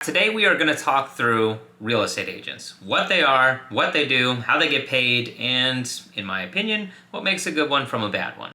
Today we are going to talk through real estate agents, what they are, what they do, how they get paid, and, in my opinion, what makes a good one from a bad one.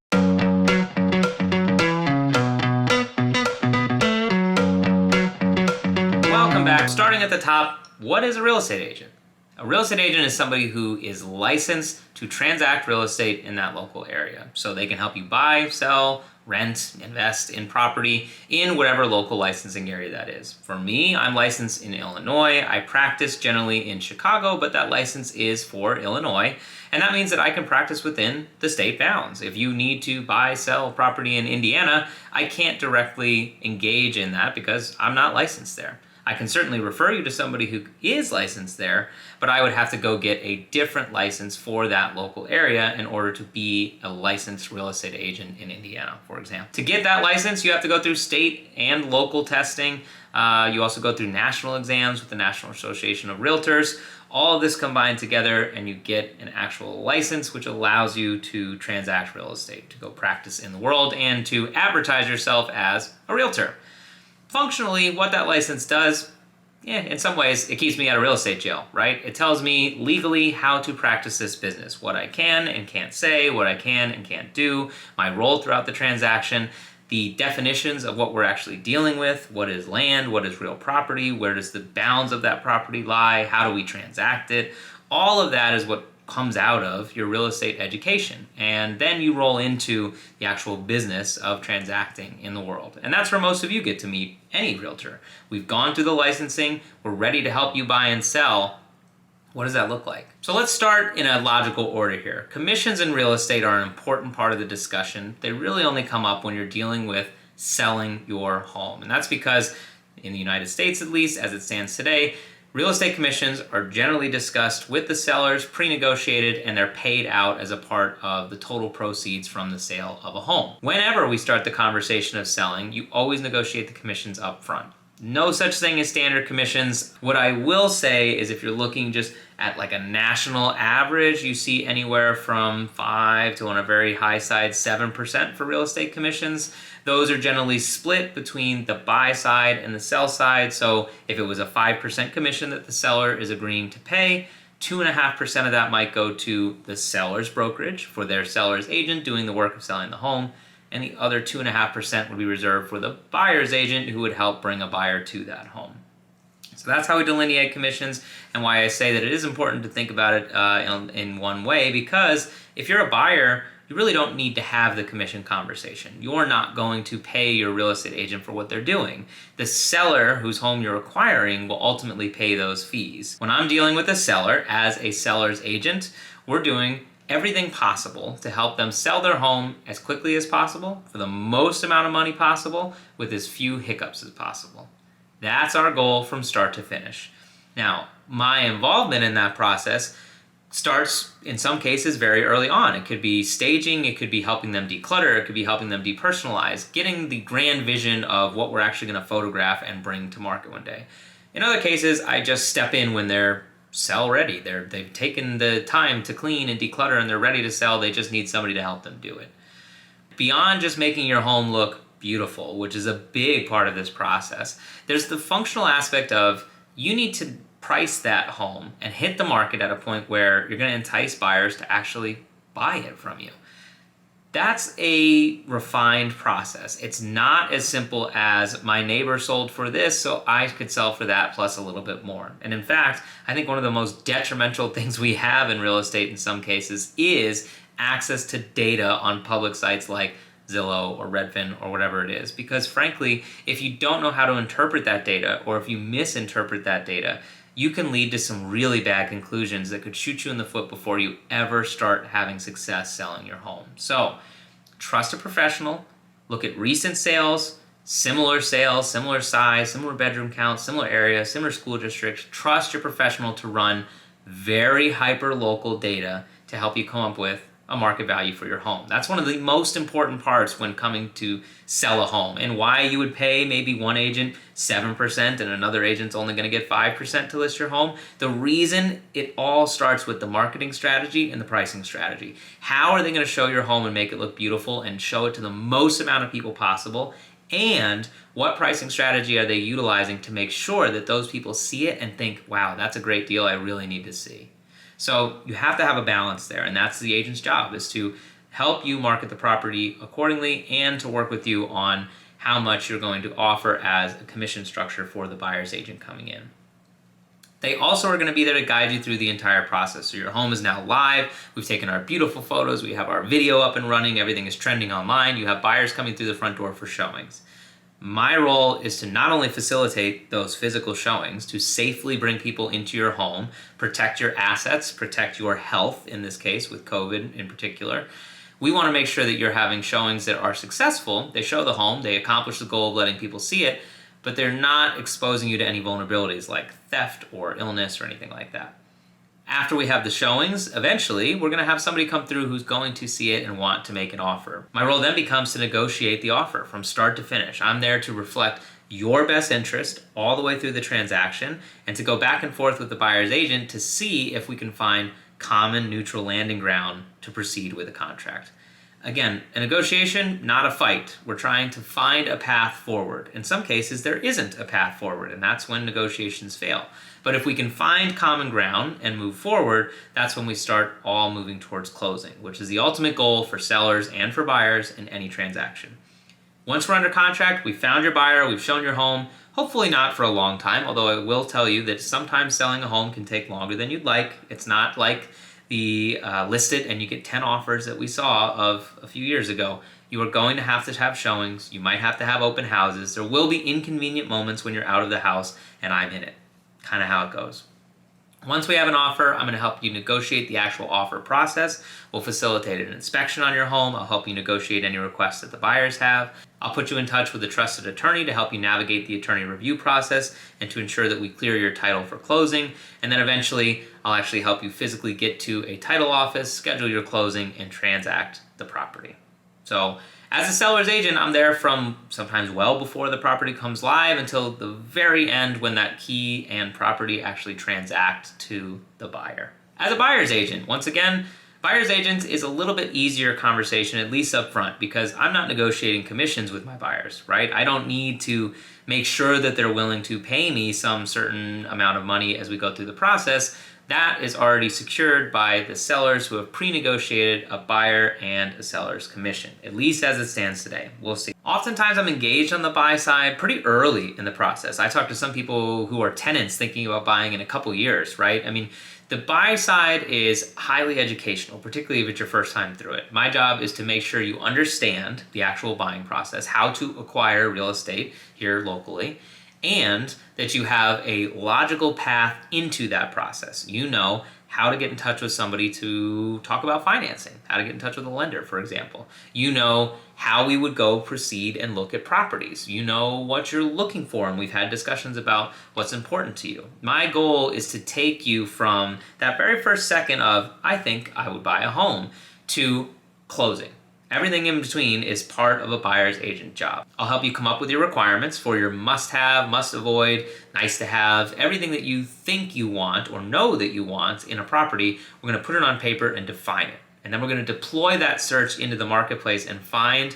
Welcome back. Starting at the top, what is a real estate agent? A real estate agent is somebody who is licensed to transact real estate in that local area. So they can help you buy, sell, rent, invest in property in whatever local licensing area that is. For me, I'm licensed in Illinois. I practice generally in Chicago, but that license is for Illinois. And that means that I can practice within the state bounds. If you need to buy, sell property in Indiana, I can't directly engage in that because I'm not licensed there. I can certainly refer you to somebody who is licensed there, but I would have to go get a different license for that local area in order to be a licensed real estate agent in Indiana, for example. To get that license, you have to go through state and local testing. You also go through national exams with the National Association of Realtors. All of this combined together, and you get an actual license, which allows you to transact real estate, to go practice in the world, and to advertise yourself as a realtor. Functionally, what that license does, in some ways, it keeps me out of real estate jail, right? It tells me legally how to practice this business, what I can and can't say, what I can and can't do, my role throughout the transaction, the definitions of what we're actually dealing with, what is land, what is real property, where does the bounds of that property lie, how do we transact it. All of that is what comes out of your real estate education. And then you roll into the actual business of transacting in the world. And that's where most of you get to meet any realtor. We've gone through the licensing. We're ready to help you buy and sell. What does that look like? So let's start in a logical order here. Commissions in real estate are an important part of the discussion. They really only come up when you're dealing with selling your home. And that's because in the United States, at least as it stands today, real estate commissions are generally discussed with the sellers, pre-negotiated, and they're paid out as a part of the total proceeds from the sale of a home. Whenever we start the conversation of selling, you always negotiate the commissions up front. No such thing as standard commissions. What I will say is if you're looking just at like a national average, you see anywhere from 5 to on a very high side 7% for real estate commissions. Those are generally split between the buy side and the sell side. So if it was a 5% commission that the seller is agreeing to pay, 2.5% of that might go to the seller's brokerage for their seller's agent doing the work of selling the home. And the other 2.5% would be reserved for the buyer's agent who would help bring a buyer to that home. So that's how we delineate commissions, and why I say that it is important to think about it in one way, because if you're a buyer, you really don't need to have the commission conversation. You're not going to pay your real estate agent for what they're doing. The seller whose home you're acquiring will ultimately pay those fees. When I'm dealing with a seller as a seller's agent, we're doing everything possible to help them sell their home as quickly as possible for the most amount of money possible with as few hiccups as possible. That's our goal from start to finish. Now, my involvement in that process starts in some cases very early on. It could be staging, it could be helping them declutter, it could be helping them depersonalize, getting the grand vision of what we're actually going to photograph and bring to market one day. In other cases, I just step in when they're sell ready. They've taken the time to clean and declutter and they're ready to sell. They just need somebody to help them do it. Beyond just making your home look beautiful, which is a big part of this process, there's the functional aspect of you need to price that home and hit the market at a point where you're going to entice buyers to actually buy it from you. That's a refined process. It's not as simple as my neighbor sold for this, so I could sell for that plus a little bit more. And in fact, I think one of the most detrimental things we have in real estate in some cases is access to data on public sites like Zillow or Redfin or whatever it is. Because frankly, if you don't know how to interpret that data, or if you misinterpret that data, you can lead to some really bad conclusions that could shoot you in the foot before you ever start having success selling your home. So, trust a professional, look at recent sales, similar size, similar bedroom count, similar area, similar school districts. Trust your professional to run very hyper-local data to help you come up with a market value for your home. That's one of the most important parts when coming to sell a home, and why you would pay maybe one agent 7% and another agent's only going to get 5% to list your home. The reason it all starts with the marketing strategy and the pricing strategy. How are they going to show your home and make it look beautiful and show it to the most amount of people possible and what pricing strategy are they utilizing to make sure that those people see it and think, wow, that's a great deal I really need to see. So you have to have a balance there, and that's the agent's job, is to help you market the property accordingly and to work with you on how much you're going to offer as a commission structure for the buyer's agent coming in. They also are going to be there to guide you through the entire process. So your home is now live. We've taken our beautiful photos. We have our video up and running. Everything is trending online. You have buyers coming through the front door for showings. My role is to not only facilitate those physical showings, to safely bring people into your home, protect your assets, protect your health, in this case with COVID in particular. We want to make sure that you're having showings that are successful. They show the home, they accomplish the goal of letting people see it, but they're not exposing you to any vulnerabilities like theft or illness or anything like that. After we have the showings, eventually, we're going to have somebody come through who's going to see it and want to make an offer. My role then becomes to negotiate the offer from start to finish. I'm there to reflect your best interest all the way through the transaction and to go back and forth with the buyer's agent to see if we can find common neutral landing ground to proceed with a contract. Again, a negotiation, not a fight. We're trying to find a path forward. In some cases, there isn't a path forward, and that's when negotiations fail. But if we can find common ground and move forward, that's when we start all moving towards closing, which is the ultimate goal for sellers and for buyers in any transaction. Once we're under contract, we found your buyer, we've shown your home, hopefully not for a long time, although I will tell you that sometimes selling a home can take longer than you'd like. It's not like the listed and you get 10 offers that we saw of a few years ago. You are going to have showings. You might have to have open houses. There will be inconvenient moments when you're out of the house, and I'm in it. Kind of how it goes. Once we have an offer, I'm going to help you negotiate the actual offer process. We'll facilitate an inspection on your home. I'll help you negotiate any requests that the buyers have. I'll put you in touch with a trusted attorney to help you navigate the attorney review process and to ensure that we clear your title for closing. And then eventually, I'll actually help you physically get to a title office, schedule your closing, and transact the property. So as a seller's agent, I'm there from sometimes well before the property comes live until the very end when that key and property actually transact to the buyer. As a buyer's agent, once again, buyer's agent is a little bit easier conversation, at least up front, because I'm not negotiating commissions with my buyers, right? I don't need to make sure that they're willing to pay me some certain amount of money as we go through the process. That is already secured by the sellers who have pre-negotiated a buyer and a seller's commission, at least as it stands today. We'll see. Oftentimes I'm engaged on the buy side pretty early in the process. I talk to some people who are tenants thinking about buying in a couple years, right? I mean, the buy side is highly educational, particularly if it's your first time through it. My job is to make sure you understand the actual buying process, how to acquire real estate here locally, and that you have a logical path into that process. You know how to get in touch with somebody to talk about financing, how to get in touch with a lender, for example. You know how we would go proceed and look at properties. You know what you're looking for, and we've had discussions about what's important to you. My goal is to take you from that very first second of, I think I would buy a home, to closing. Everything in between is part of a buyer's agent job. I'll help you come up with your requirements for your must-have, must-avoid, nice-to-have, everything that you think you want or know that you want in a property. We're going to put it on paper and define it. And then we're going to deploy that search into the marketplace and find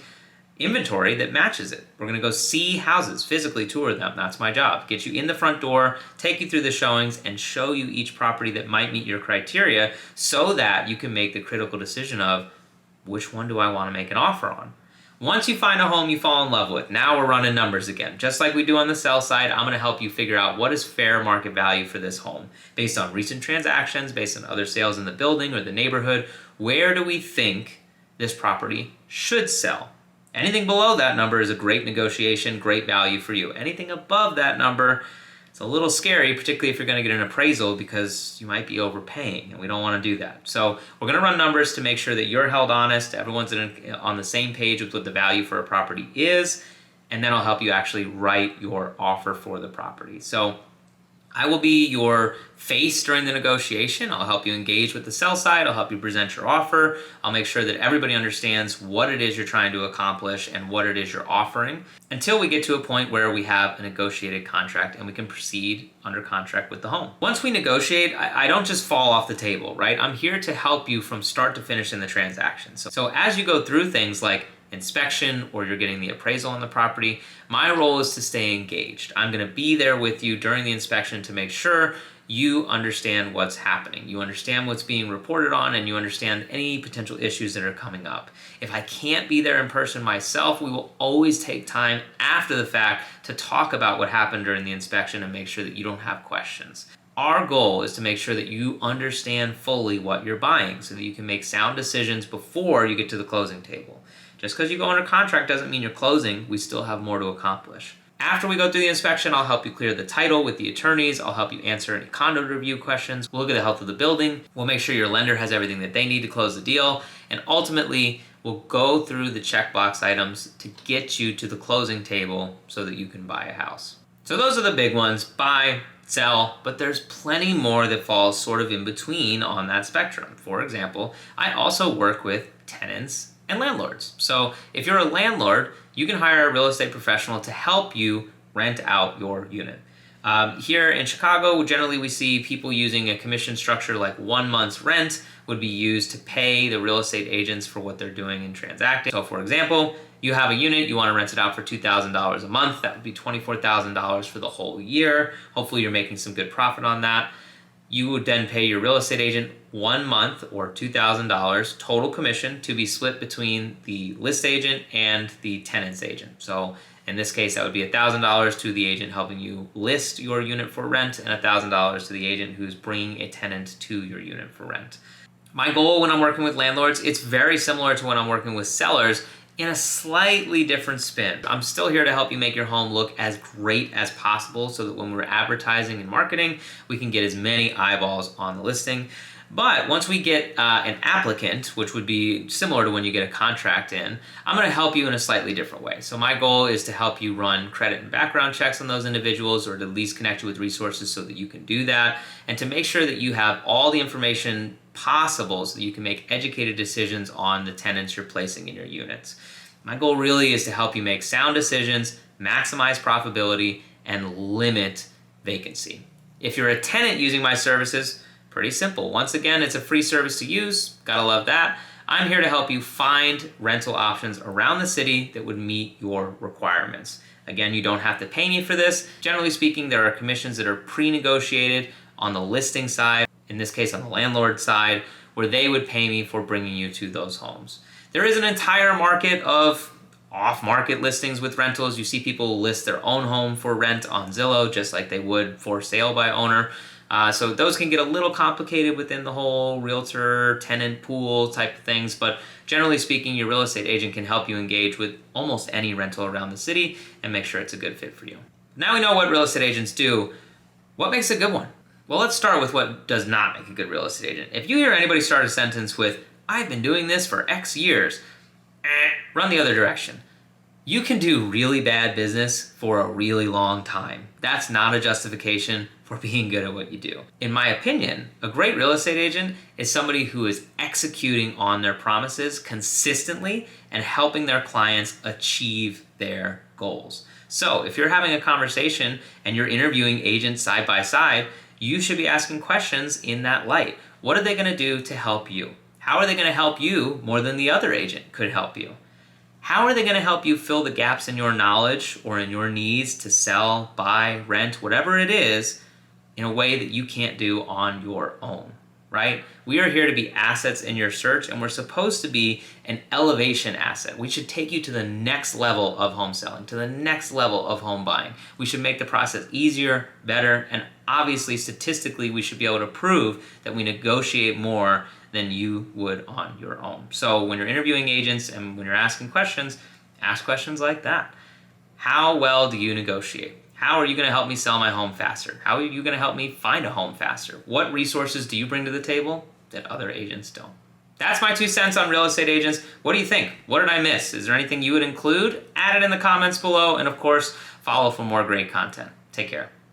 inventory that matches it. We're going to go see houses, physically tour them. That's my job. Get you in the front door, take you through the showings, and show you each property that might meet your criteria so that you can make the critical decision of, which one do I want to make an offer on? Once you find a home you fall in love with, now we're running numbers again. Just like we do on the sell side, I'm going to help you figure out what is fair market value for this home based on recent transactions, based on other sales in the building or the neighborhood. Where do we think this property should sell? Anything below that number is a great negotiation, great value for you. Anything above that number, it's a little scary, particularly if you're going to get an appraisal because you might be overpaying, and we don't want to do that. So we're going to run numbers to make sure that you're held honest, everyone's on the same page with what the value for a property is, and then I'll help you actually write your offer for the property. So I will be your face during the negotiation. I'll help you engage with the sell side. I'll help you present your offer. I'll make sure that everybody understands what it is you're trying to accomplish and what it is you're offering until we get to a point where we have a negotiated contract and we can proceed under contract with the home. Once we negotiate, I don't just fall off the table, right? I'm here to help you from start to finish in the transaction. So as you go through things like inspection or you're getting the appraisal on the property, my role is to stay engaged. I'm going to be there with you during the inspection to make sure you understand what's happening. You understand what's being reported on, and you understand any potential issues that are coming up. If I can't be there in person myself, we will always take time after the fact to talk about what happened during the inspection and make sure that you don't have questions. Our goal is to make sure that you understand fully what you're buying so that you can make sound decisions before you get to the closing table. Just because you go under contract doesn't mean you're closing. We still have more to accomplish. After we go through the inspection, I'll help you clear the title with the attorneys. I'll help you answer any condo review questions. We'll look at the health of the building. We'll make sure your lender has everything that they need to close the deal. And ultimately, we'll go through the checkbox items to get you to the closing table so that you can buy a house. So those are the big ones: buy, sell, but there's plenty more that falls sort of in between on that spectrum. For example, I also work with tenants and landlords. So if you're a landlord, you can hire a real estate professional to help you rent out your unit. Here in Chicago, generally we see people using a commission structure like 1 month's rent would be used to pay the real estate agents for what they're doing in transacting. So for example, you have a unit, you want to rent it out for $2,000 a month. That would be $24,000 for the whole year. Hopefully you're making some good profit on that. You would then pay your real estate agent 1 month or $2,000 total commission to be split between the list agent and the tenant's agent. So in this case, that would be $1,000 to the agent helping you list your unit for rent and $1,000 to the agent who's bringing a tenant to your unit for rent. My goal when I'm working with landlords, it's very similar to when I'm working with sellers, in a slightly different spin. I'm still here to help you make your home look as great as possible so that when we're advertising and marketing, we can get as many eyeballs on the listing. But once we get an applicant, which would be similar to when you get a contract in, I'm gonna help you in a slightly different way. So my goal is to help you run credit and background checks on those individuals, or to at least connect you with resources so that you can do that, and to make sure that you have all the information possible so that you can make educated decisions on the tenants you're placing in your units. My goal really is to help you make sound decisions, maximize profitability, and limit vacancy. If you're a tenant using my services, pretty simple. Once again, it's a free service to use. Gotta love that. I'm here to help you find rental options around the city that would meet your requirements. Again, you don't have to pay me for this. Generally speaking, there are commissions that are pre-negotiated on the listing side, in this case on the landlord side, where they would pay me for bringing you to those homes. There is an entire market of off-market listings with rentals. You see people list their own home for rent on Zillow just like they would for sale by owner. So those can get a little complicated within the whole realtor tenant pool type of things, but generally speaking, your real estate agent can help you engage with almost any rental around the city and make sure it's a good fit for you. Now we know what real estate agents do. What makes a good one? Well, let's start with what does not make a good real estate agent. If you hear anybody start a sentence with, "I've been doing this for X years," run the other direction. You can do really bad business for a really long time. That's not a justification for being good at what you do. In my opinion, a great real estate agent is somebody who is executing on their promises consistently and helping their clients achieve their goals. So if you're having a conversation and you're interviewing agents side by side, you should be asking questions in that light. What are they going to do to help you? How are they going to help you more than the other agent could help you? How are they going to help you fill the gaps in your knowledge or in your needs to sell, buy, rent, whatever it is, in a way that you can't do on your own, right? We are here to be assets in your search, and we're supposed to be an elevation asset. We should take you to the next level of home selling, to the next level of home buying. We should make the process easier, better, and obviously statistically we should be able to prove that we negotiate more than you would on your own. So when you're interviewing agents and when you're asking questions, ask questions like that. How well do you negotiate? How are you going to help me sell my home faster? How are you going to help me find a home faster? What resources do you bring to the table that other agents don't? That's my 2 cents on real estate agents. What do you think? What did I miss? Is there anything you would include? Add it in the comments below, and of course, follow for more great content. Take care.